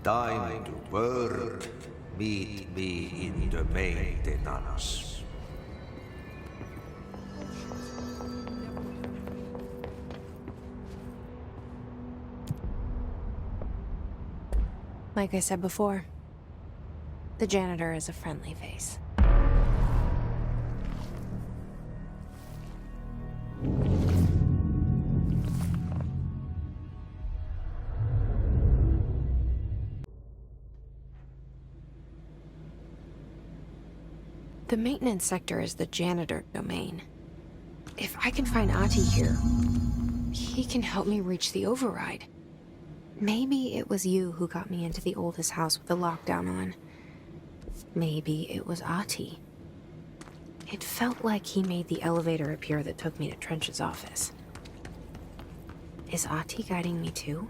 time to work. Meet me in the maintenance. Like I said before, the janitor is a friendly face. The maintenance sector is the janitor domain. If I can find Ahti here, he can help me reach the override. Maybe it was you who got me into the oldest house with the lockdown on. Maybe it was Ahti. It felt like he made the elevator appear that took me to Trench's office. Is Ahti guiding me too?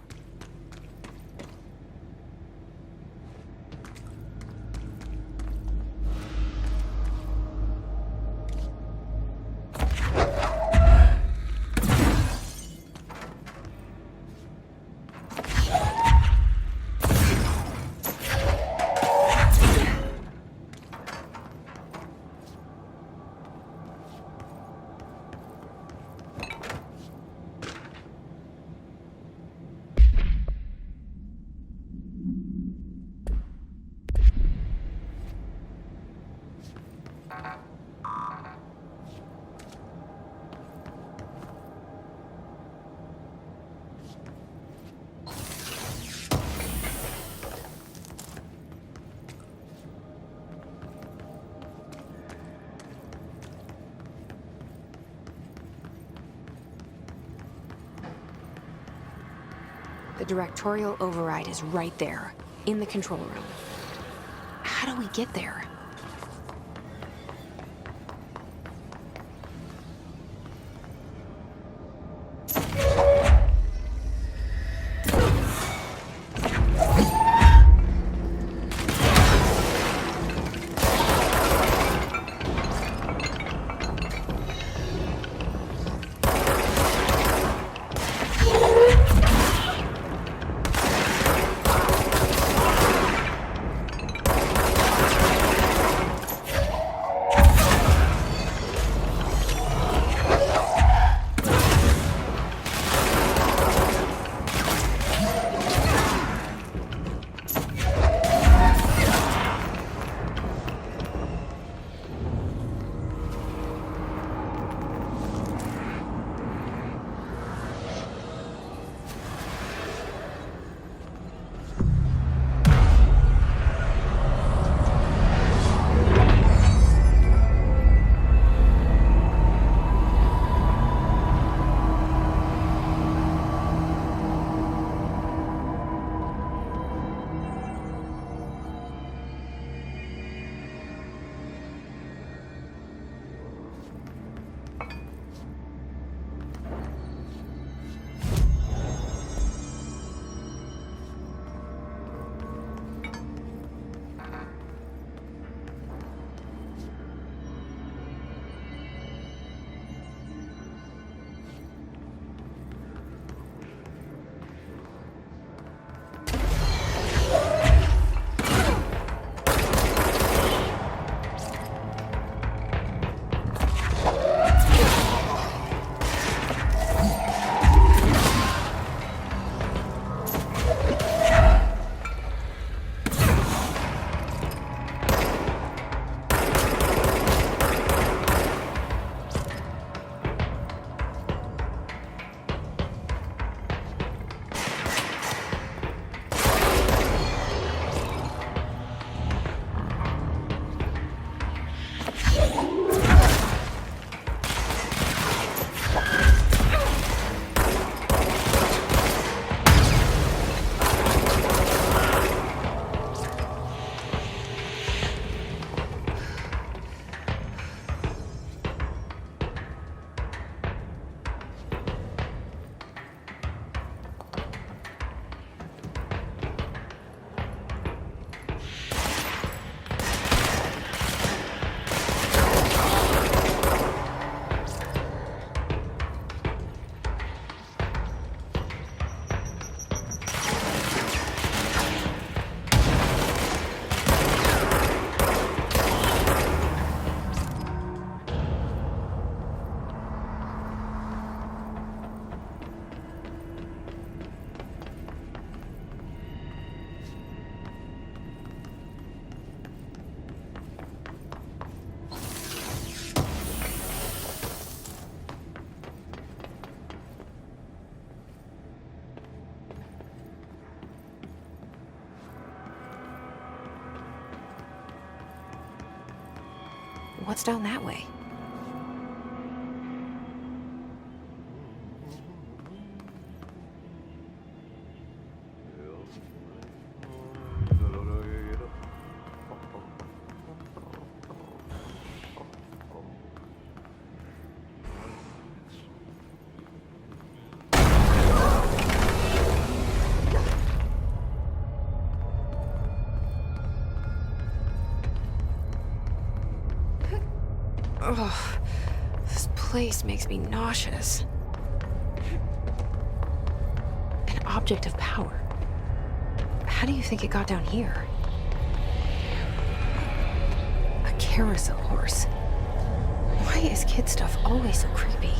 The directorial override is right there, in the control room. How do we get there? What's down that way? Ugh, this place makes me nauseous. An object of power. How do you think it got down here? A carousel horse. Why is kid stuff always so creepy?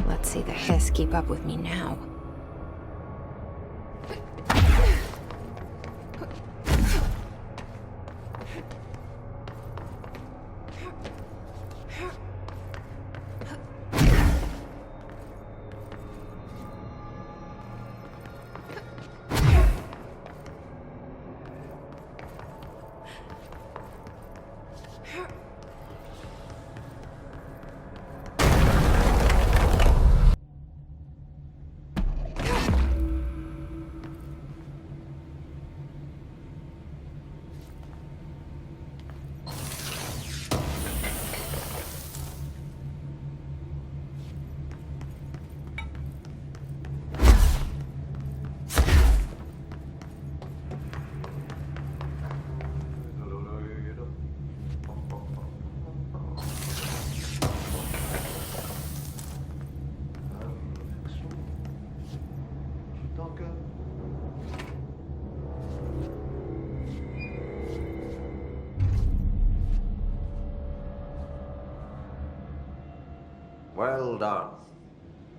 Let's see the hiss keep up with me now. Well done.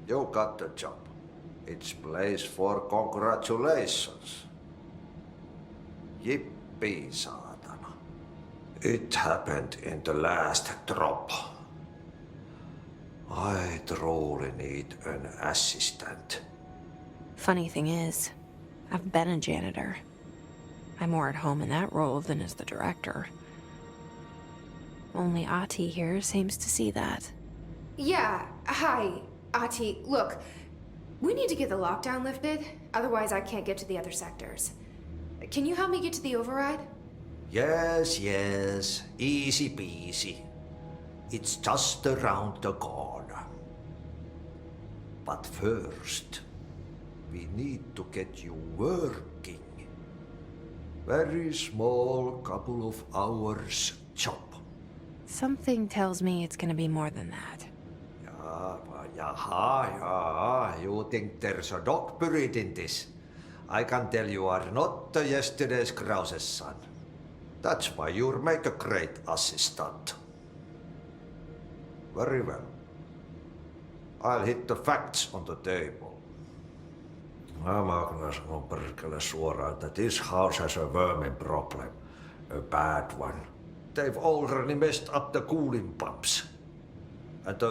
You got the job. It's place for congratulations. Yippee, saatana. It happened in the last drop. I truly need an assistant. Funny thing is, I've been a janitor. I'm more at home in that role than as the director. Only Ahti here seems to see that. Yeah, hi, Ahti. Look, we need to get the lockdown lifted, otherwise I can't get to the other sectors. Can you help me get to the override? Yes, easy peasy. It's just around the corner. But first, we need to get you working. Very small, couple of hours job. Something tells me it's gonna be more than that. Yeah, you think there's a dog buried in this? I can tell you are not yesterday's Krause's son. That's why you'll make a great assistant. Very well. I'll hit the facts on the table. Mä kyllä sanon perkele suoraan, that this house has a vermin problem. A bad one. They've already messed up the cooling pumps. And the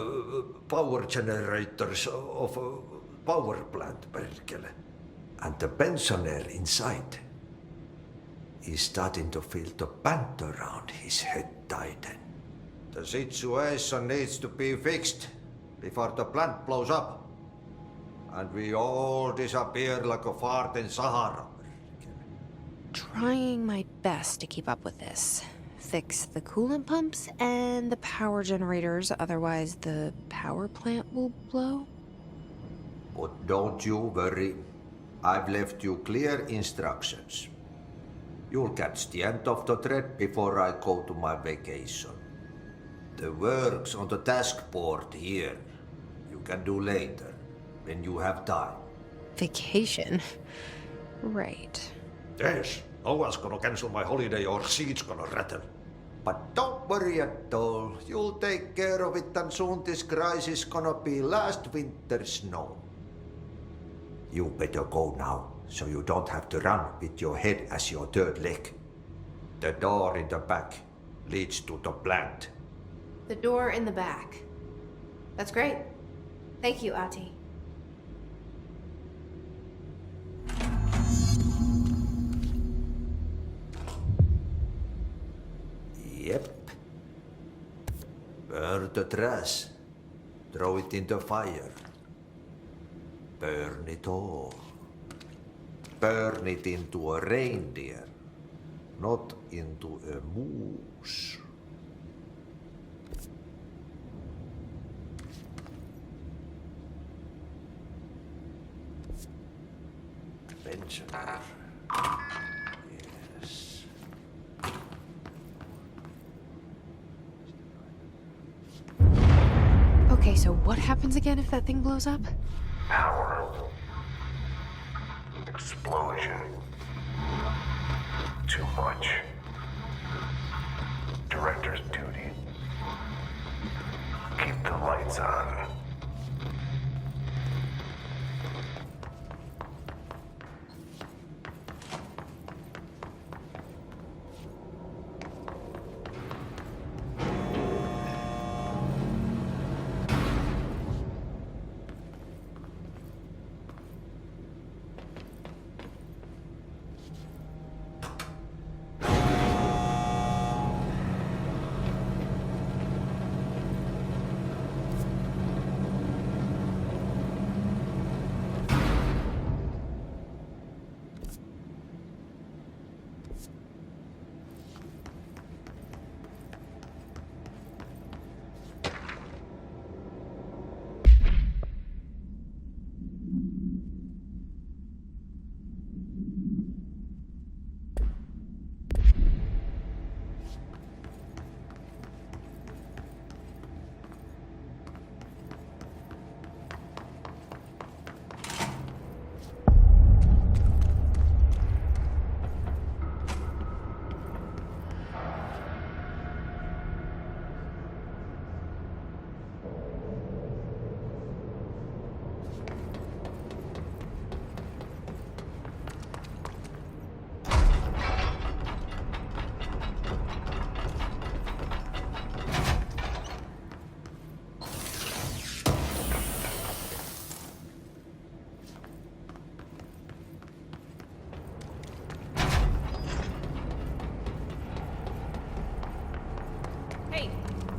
power generators of a power plant, perkele. And the pensioner inside is starting to feel the band around his head tighten. The situation needs to be fixed before the plant blows up. And we all disappear like a fart in Sahara. Trying my best to keep up with this. Fix the coolant pumps and the power generators, otherwise the power plant will blow. But don't you worry. I've left you clear instructions. You'll catch the end of the thread before I go to my vacation. The work's on the task board here. You can do later, when you have time. Vacation? Right. Yes, no one's gonna cancel my holiday or seat's gonna rattle. But don't worry at all. You'll take care of it and soon this crisis gonna be last winter's snow. You better go now, so you don't have to run with your head as your third leg. The door in the back leads to the plant. The door in the back. That's great. Thank you, Ati. Yep. Burn the trash. Throw it in the fire. Burn it all. Burn it into a reindeer, not into a moose. Pensioner. Yes. Okay, so what happens again if that thing blows up? Power. Explosion. Too much. Director's duty. Keep the lights on.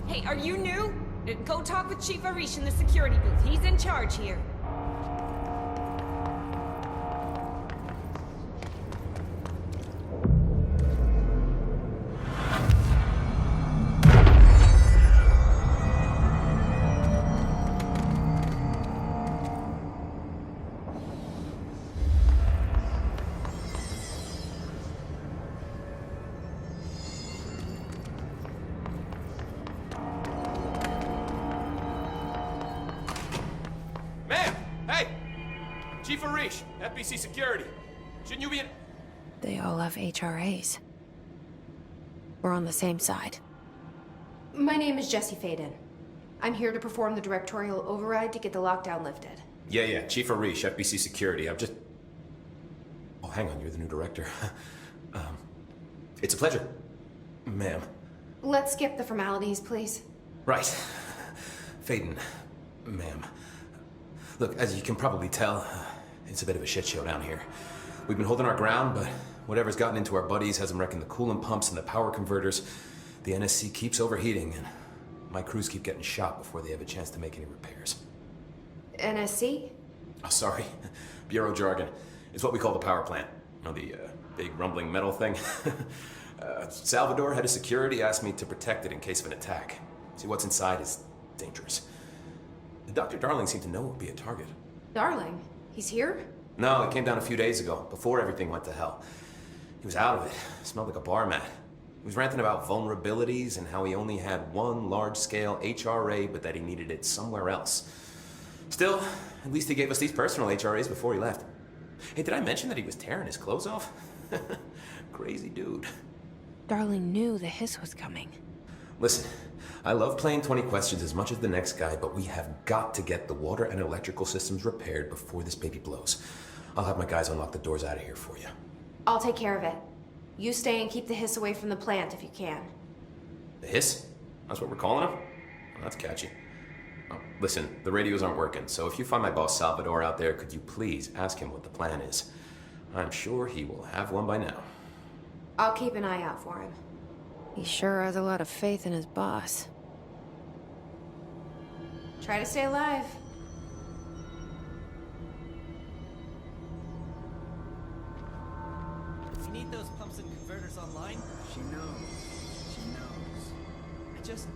Hey, are you new? Go talk with Chief Arish in the security booth. He's in charge here. Chief Arish, FBC Security. Shouldn't you be in... They all have HRAs. We're on the same side. My name is Jesse Faden. I'm here to perform the directorial override to get the lockdown lifted. Yeah, Chief Arish, FBC Security. I'm just... hang on, you're the new director. It's a pleasure, ma'am. Let's skip the formalities, please. Right. Faden, ma'am. Look, as you can probably tell, it's a bit of a shit show down here. We've been holding our ground, but whatever's gotten into our buddies has them wrecking the coolant pumps and the power converters. The NSC keeps overheating, and my crews keep getting shot before they have a chance to make any repairs. NSC? Oh, sorry. Bureau jargon. It's what we call the power plant. You know, the big rumbling metal thing? Salvador, head of security, asked me to protect it in case of an attack. See, what's inside is dangerous. Dr. Darling seemed to know it would be a target. Darling, he's here? No, it came down a few days ago, before everything went to hell. He was out of it. Smelled like a bar mat. He was ranting about vulnerabilities and how he only had one large-scale HRA, but that he needed it somewhere else. Still, at least he gave us these personal HRAs before he left. Hey, did I mention that he was tearing his clothes off? Crazy dude. Darling knew the hiss was coming. Listen, I love playing 20 questions as much as the next guy, but we have got to get the water and electrical systems repaired before this baby blows. I'll have my guys unlock the doors out of here for you. I'll take care of it. You stay and keep the hiss away from the plant if you can. The hiss? That's what we're calling him? Well, that's catchy. Oh, listen, the radios aren't working, so if you find my boss Salvador out there, could you please ask him what the plan is? I'm sure he will have one by now. I'll keep an eye out for him. He sure has a lot of faith in his boss. Try to stay alive. You need those pumps and converters online? She knows. She knows. I just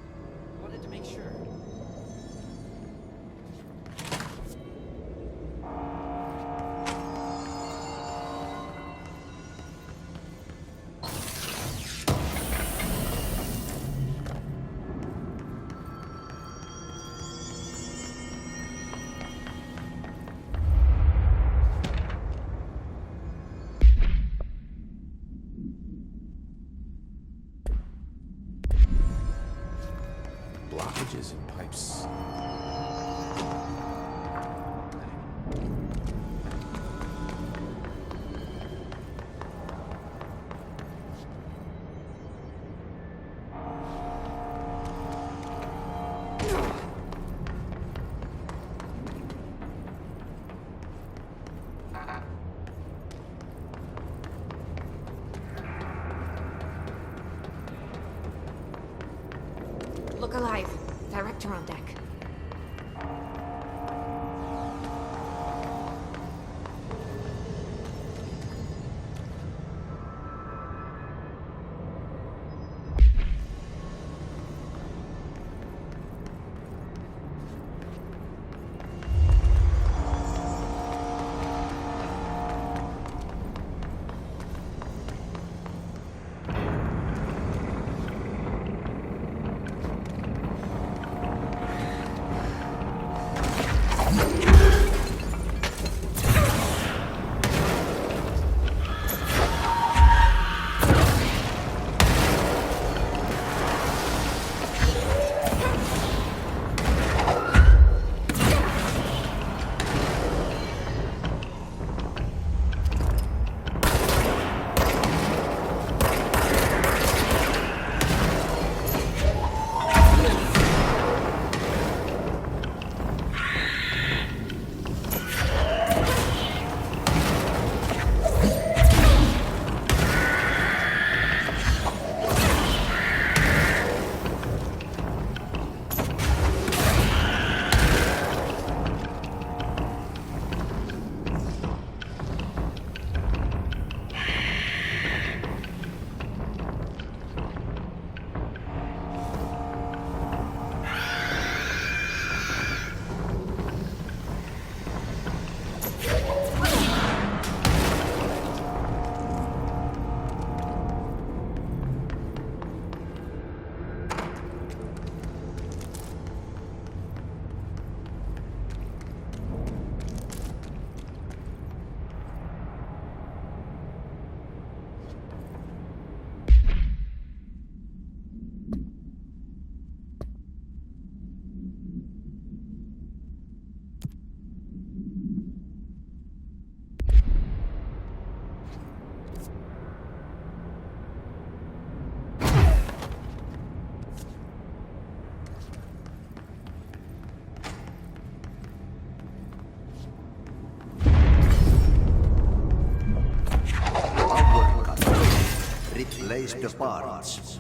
wanted to make sure. Blockages in pipes. Look alive. Director on deck. Place the parts.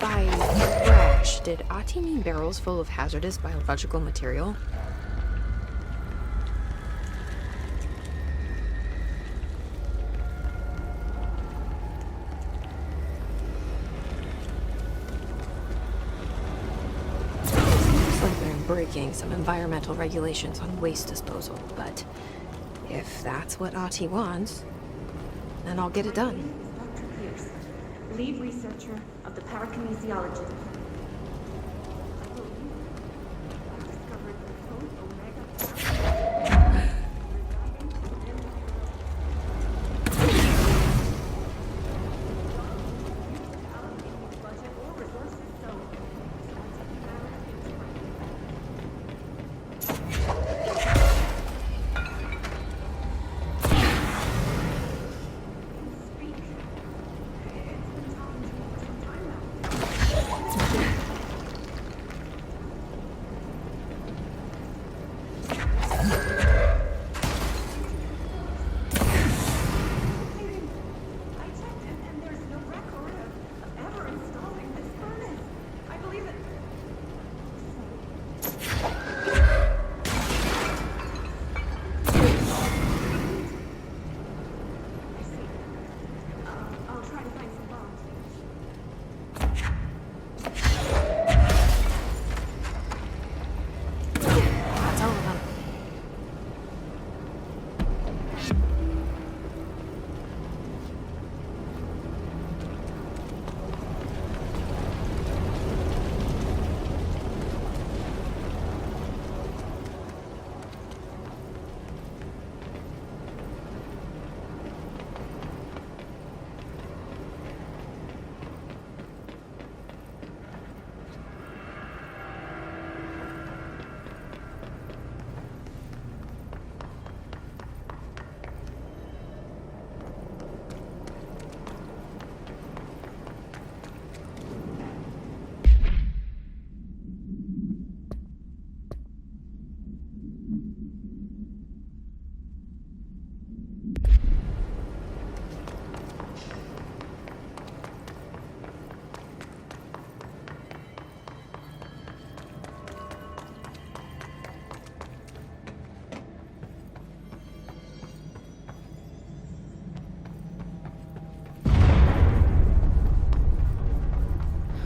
By trash, did Ati mean barrels full of hazardous biological material? Seems like they're breaking some environmental regulations on waste disposal, but if that's what Ati wants, then I'll get it done. Dr. Pierce, lead researcher of the parakinesiology department. I believe I discovered the code Omega allocating budget or resources, so speak. It's been talking to me for some time now. I checked and there's no record of ever installing this furnace. I believe it. I see. I'll try to find some volunteers. That's all of them.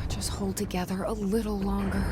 Just hold together a little longer.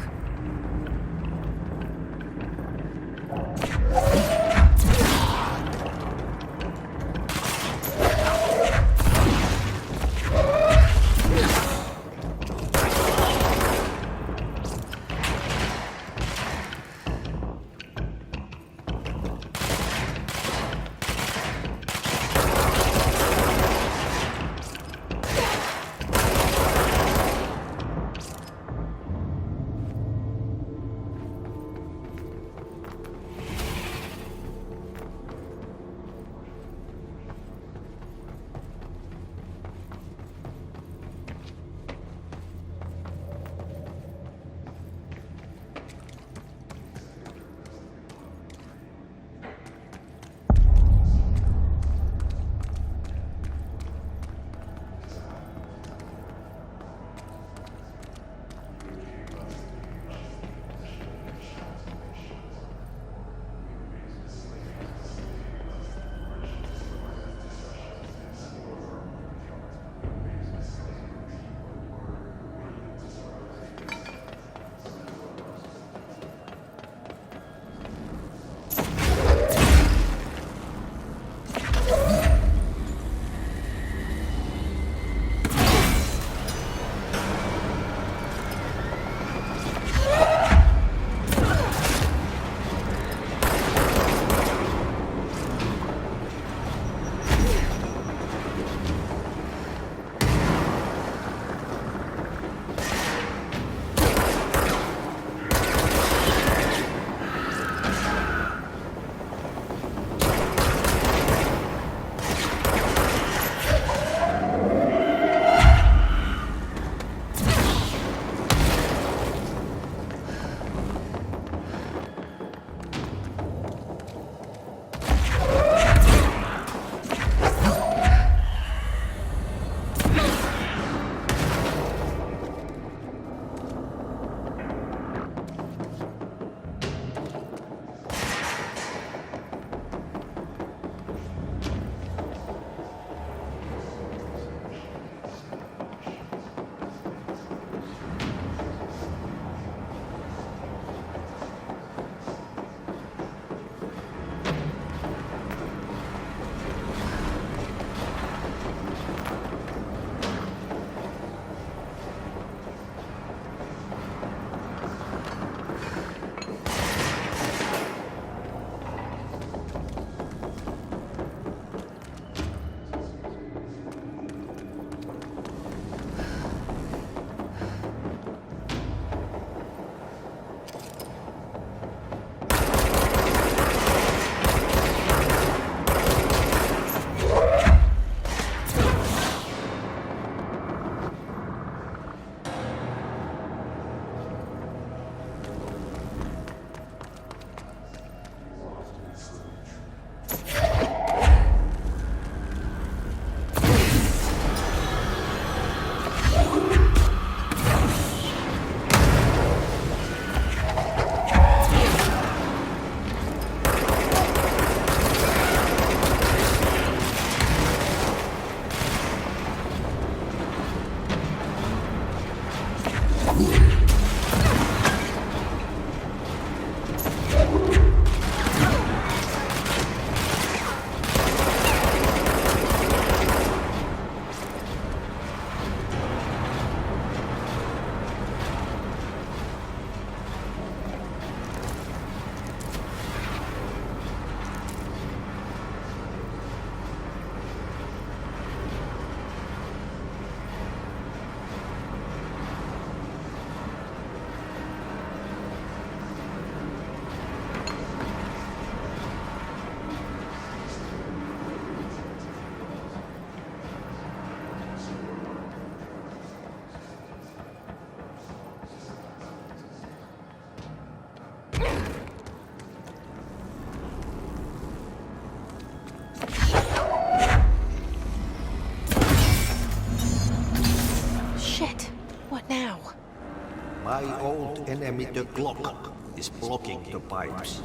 enemy, the clock, is blocking the pipes.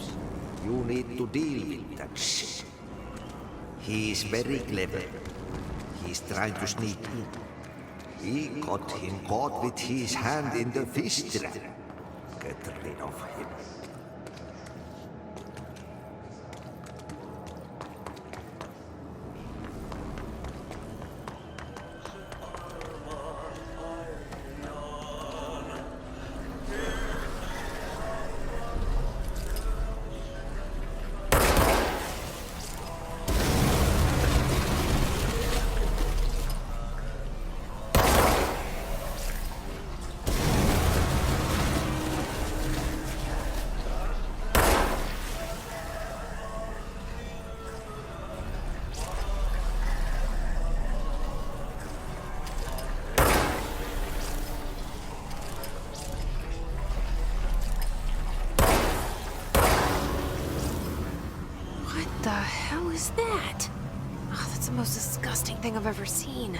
You need to deal with that shit. He is very clever. He's trying to sneak in. We got him caught with his hand in the fish trap. Get rid of him. What the hell is that? Oh, that's the most disgusting thing I've ever seen.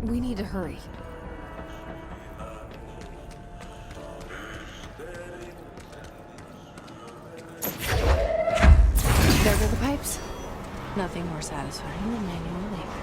We need to hurry. There go the pipes. Nothing more satisfying than manual labor.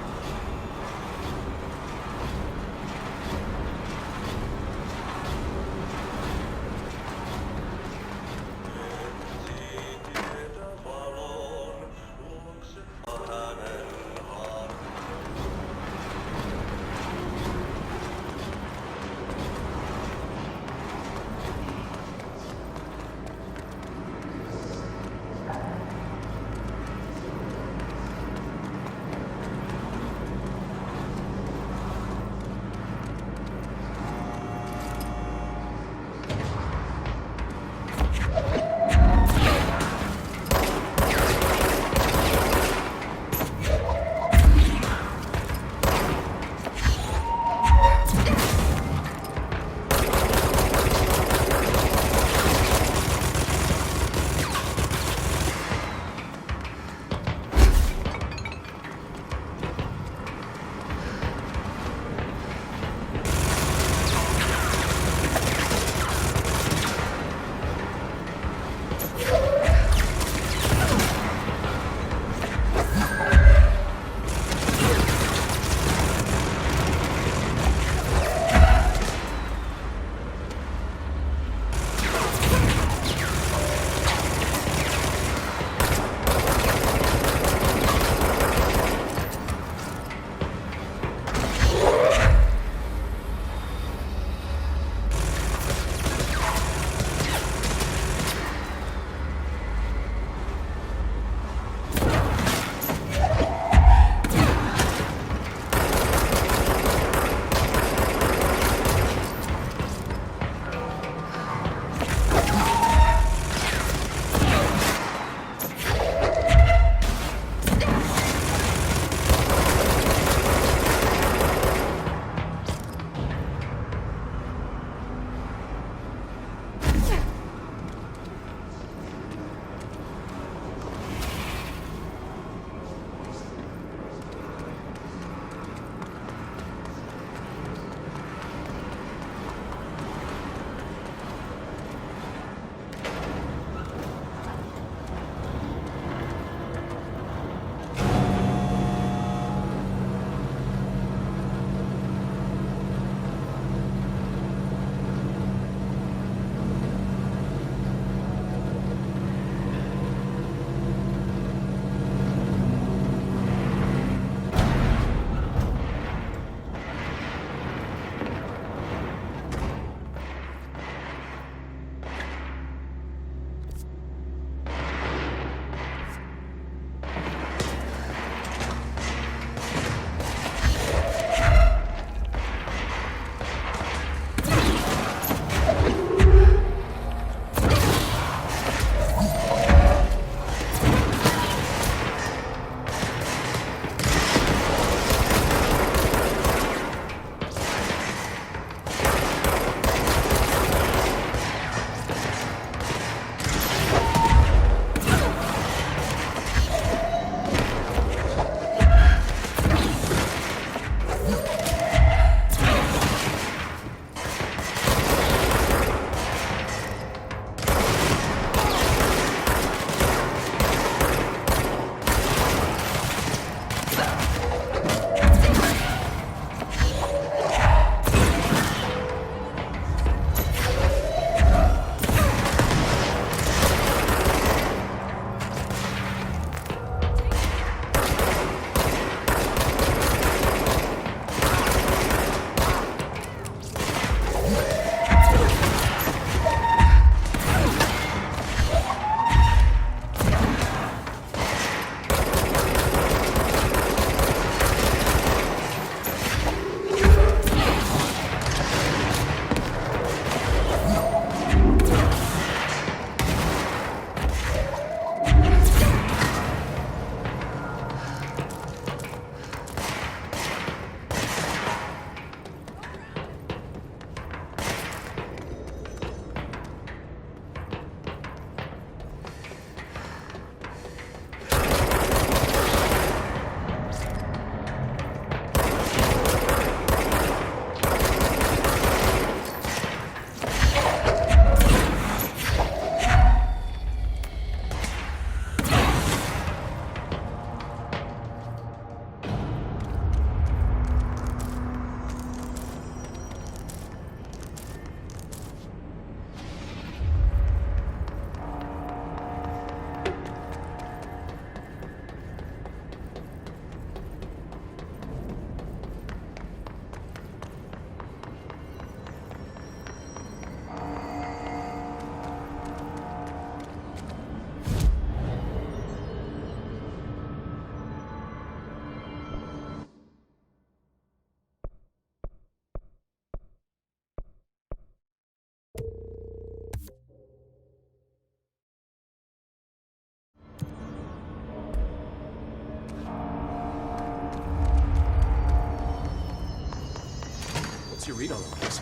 What's your read on the place?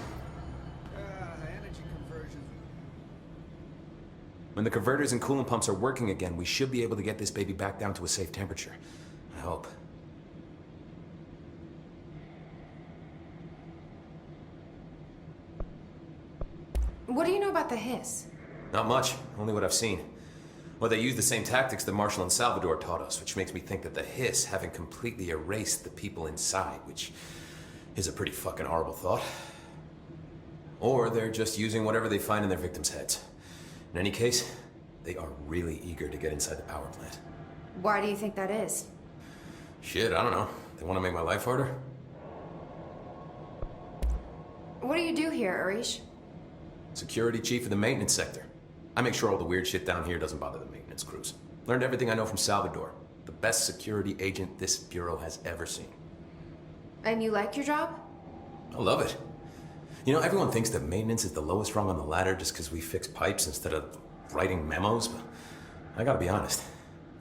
Energy conversion. When the converters and coolant pumps are working again, we should be able to get this baby back down to a safe temperature. I hope. What do you know about the hiss? Not much, only what I've seen. Well, they use the same tactics that Marshall and Salvador taught us, which makes me think that the hiss haven't completely erased the people inside, which is a pretty fucking horrible thought. Or they're just using whatever they find in their victims' heads. In any case, they are really eager to get inside the power plant. Why do you think that is? Shit, I don't know. They want to make my life harder? What do you do here, Arish? Security chief of the maintenance sector. I make sure all the weird shit down here doesn't bother the maintenance crews. Learned everything I know from Salvador. The best security agent this bureau has ever seen. And you like your job? I love it. You know, everyone thinks that maintenance is the lowest rung on the ladder just because we fix pipes instead of writing memos, but I gotta be honest.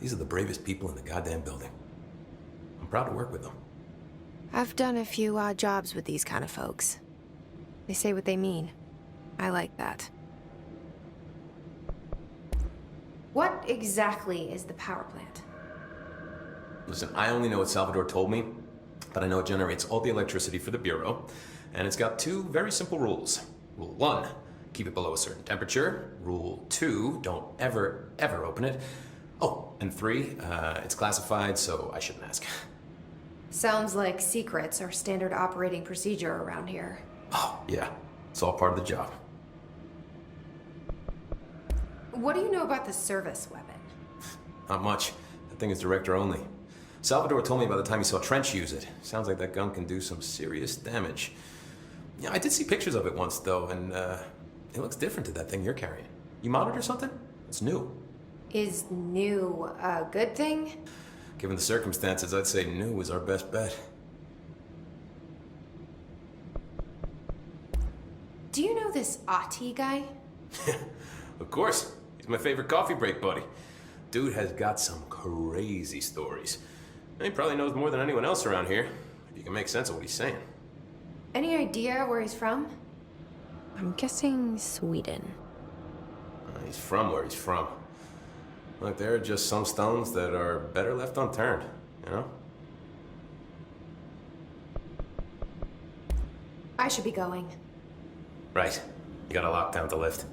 These are the bravest people in the goddamn building. I'm proud to work with them. I've done a few odd jobs with these kind of folks. They say what they mean. I like that. What exactly is the power plant? Listen, I only know what Salvador told me, but I know it generates all the electricity for the Bureau, and it's got two very simple rules. Rule 1, keep it below a certain temperature. Rule 2, don't ever, ever open it. Oh, and 3, it's classified, so I shouldn't ask. Sounds like secrets are standard operating procedure around here. Oh, yeah. It's all part of the job. What do you know about the service weapon? Not much. That thing is director only. Salvador told me by the time he saw Trench use it. Sounds like that gun can do some serious damage. Yeah, I did see pictures of it once, though, and it looks different to that thing you're carrying. You monitor something? It's new. Is new a good thing? Given the circumstances, I'd say new is our best bet. Do you know this Ati guy? Of course. He's my favorite coffee break buddy. Dude has got some crazy stories. He probably knows more than anyone else around here, if you can make sense of what he's saying. Any idea where he's from? I'm guessing Sweden. He's from where he's from. Look, there are just some stones that are better left unturned, you know? I should be going. Right. You gotta lock down the lift.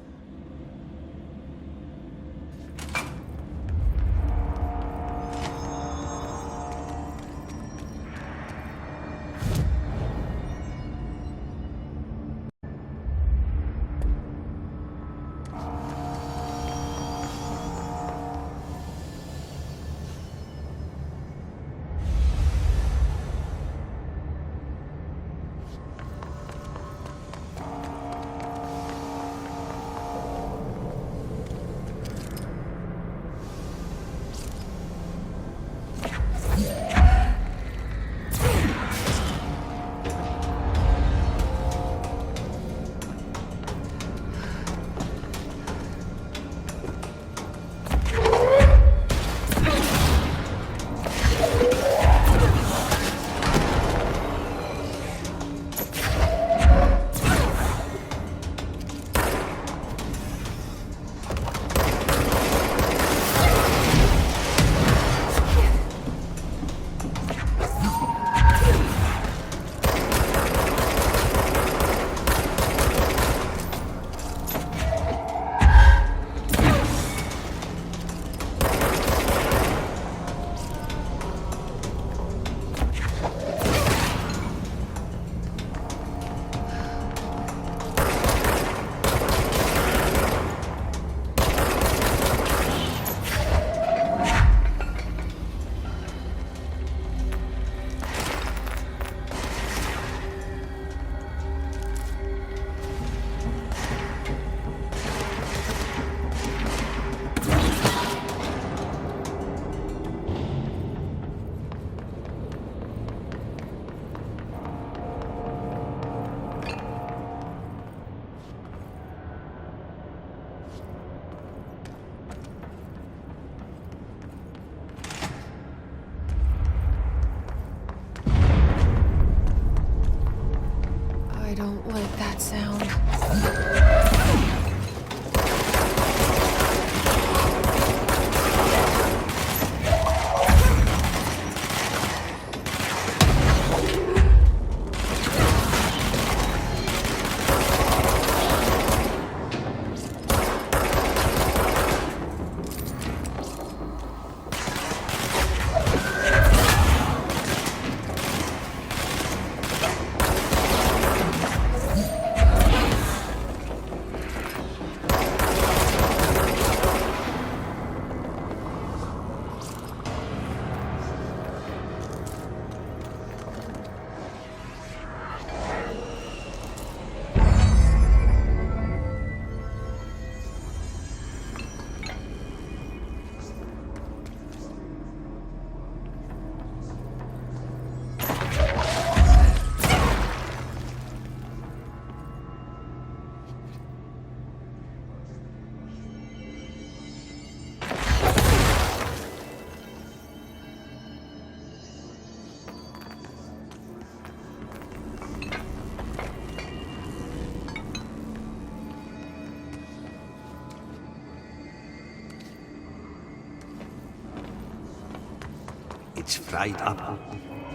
It's fried up.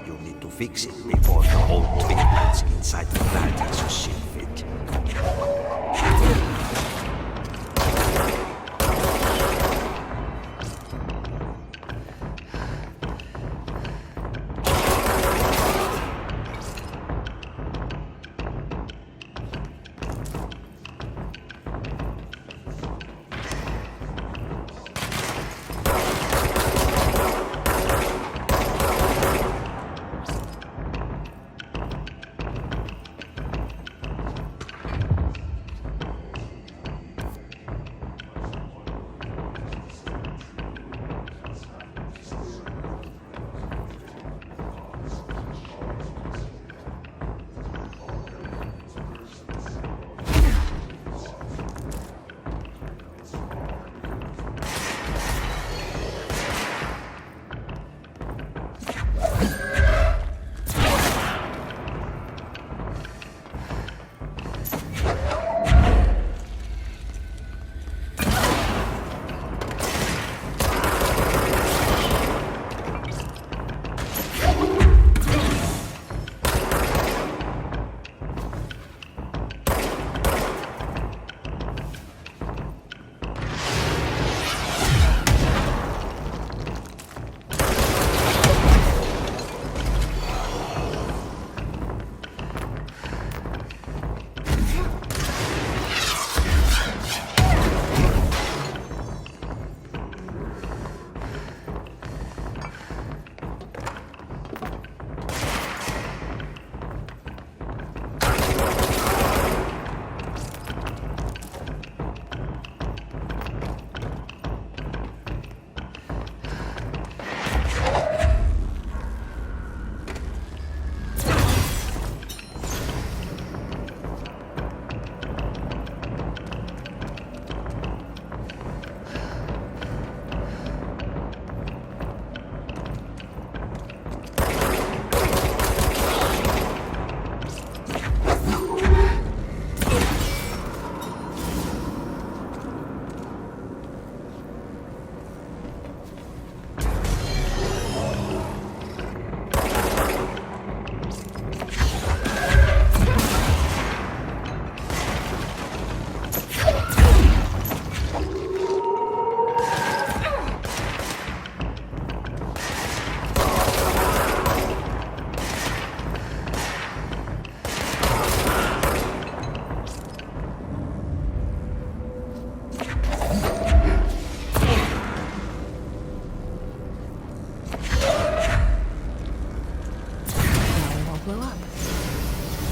You need to fix it before the whole treatments inside the plant has a shit fit.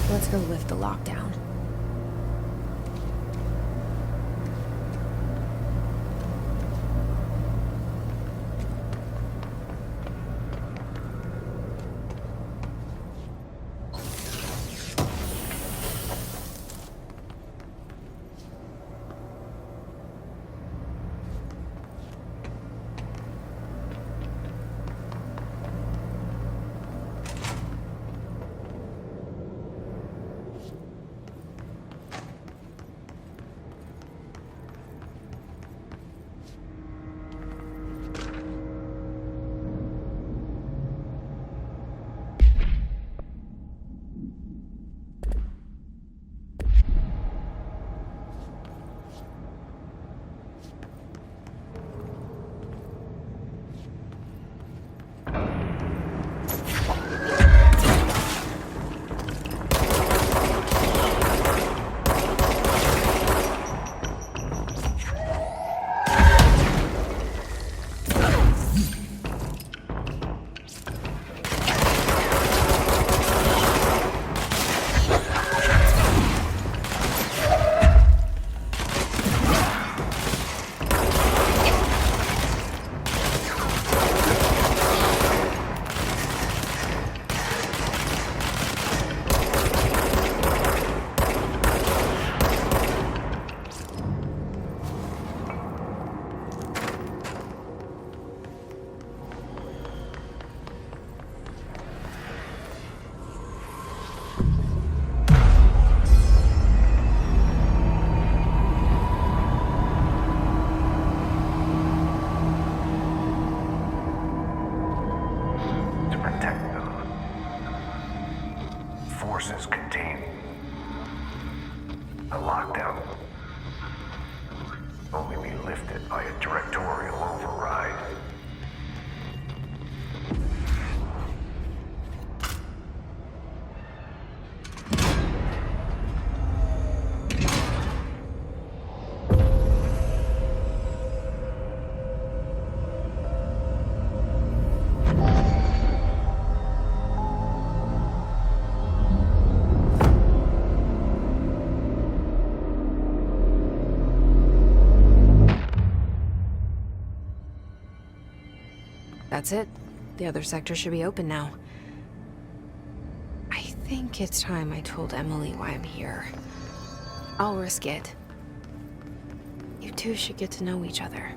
Let's go lift the lockdown. protect them. Forces contain a lockdown. Only be lifted by a directorial override. That's it. The other sector should be open now. I think it's time I told Emily why I'm here. I'll risk it. You two should get to know each other.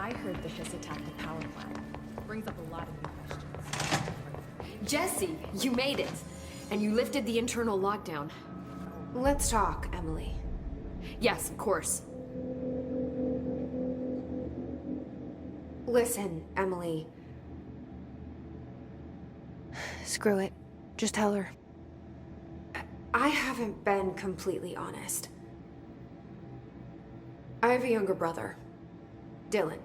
I heard the Hiss attacked the power plant. Brings up a lot of new questions. Jesse, you made it. And you lifted the internal lockdown. Let's talk, Emily. Yes, of course. Listen, Emily. Screw it. Just tell her. I haven't been completely honest. I have a younger brother, Dylan.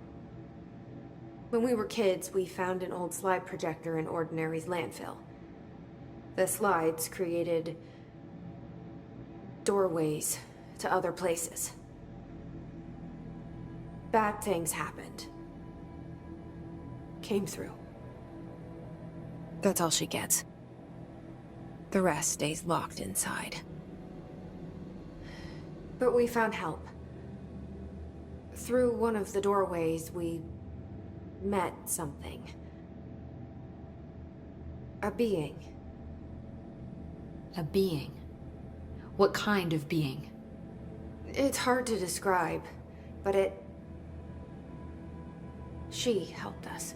When we were kids, we found an old slide projector in Ordinary's landfill. The slides created doorways to other places. Bad things happened. Came through. That's all she gets. The rest stays locked inside. But we found help. Through one of the doorways, we met something. A being. A being? What kind of being? It's hard to describe, but she helped us.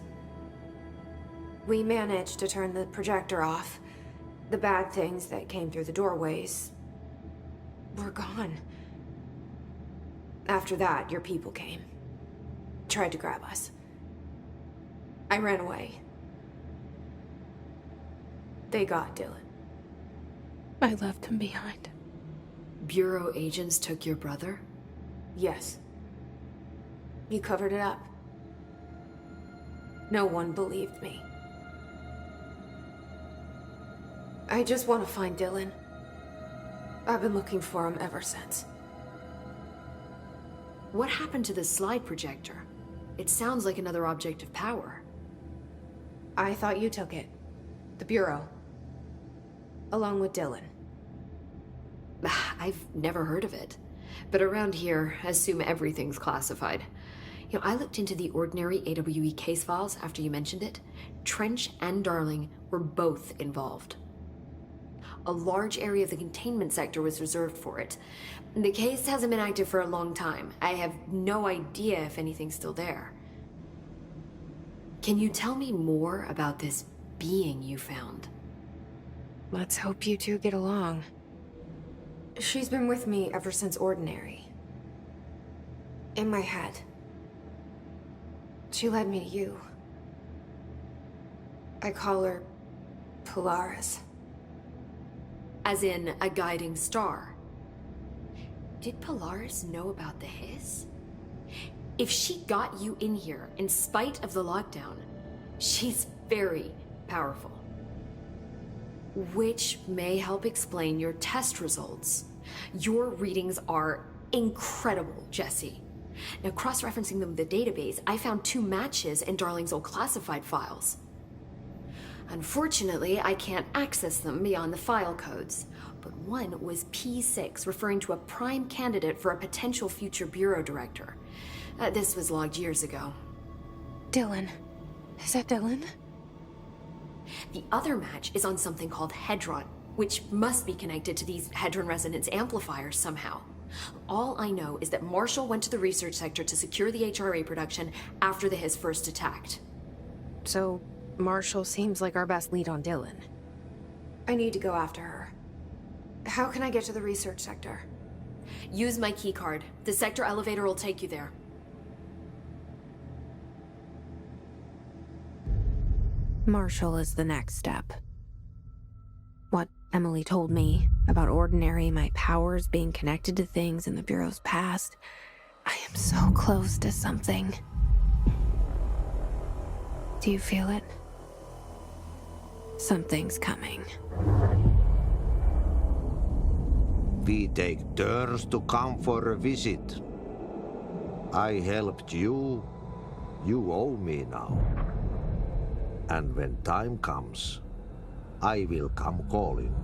We managed to turn the projector off. The bad things that came through the doorways were gone. After that, your people came. Tried to grab us. I ran away. They got Dylan. I left him behind. Bureau agents took your brother? Yes. You covered it up. No one believed me. I just want to find Dylan. I've been looking for him ever since. What happened to the slide projector? It sounds like another object of power. I thought you took it. The Bureau. Along with Dylan. I've never heard of it. But around here, I assume everything's classified. You know, I looked into the Ordinary AWE case files after you mentioned it. Trench and Darling were both involved. A large area of the containment sector was reserved for it. The case hasn't been active for a long time. I have no idea if anything's still there. Can you tell me more about this being you found? Let's hope you two get along. She's been with me ever since Ordinary. In my head. She led me to you. I call her Polaris. As in a guiding star. Did Polaris know about the Hiss? If she got you in here in spite of the lockdown, she's very powerful. Which may help explain your test results. Your readings are incredible, Jesse. Now, cross-referencing them with the database, I found 2 matches in Darling's old classified files. Unfortunately, I can't access them beyond the file codes, but one was P6, referring to a prime candidate for a potential future bureau director. This was logged years ago. Dylan. Is that Dylan? The other match is on something called Hedron, which must be connected to these Hedron resonance amplifiers somehow. All I know is that Marshall went to the research sector to secure the HRA production after the Hiss first attacked. So, Marshall seems like our best lead on Dylan. I need to go after her. How can I get to the research sector? Use my keycard. The sector elevator will take you there. Marshall is the next step. What Emily told me about Ordinary, my powers being connected to things in the Bureau's past, I am so close to something. Do you feel it? Something's coming. We take turns to come for a visit. I helped you. You owe me now. And when time comes, I will come calling.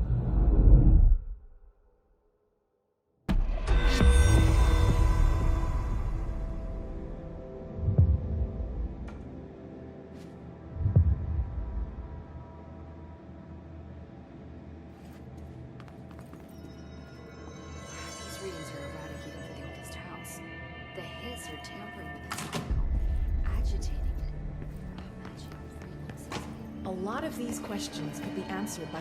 These readings are erratic even for the oldest house. The Hiss are tampering with the signal, agitating it, matching frequencies. A lot of these questions could be answered by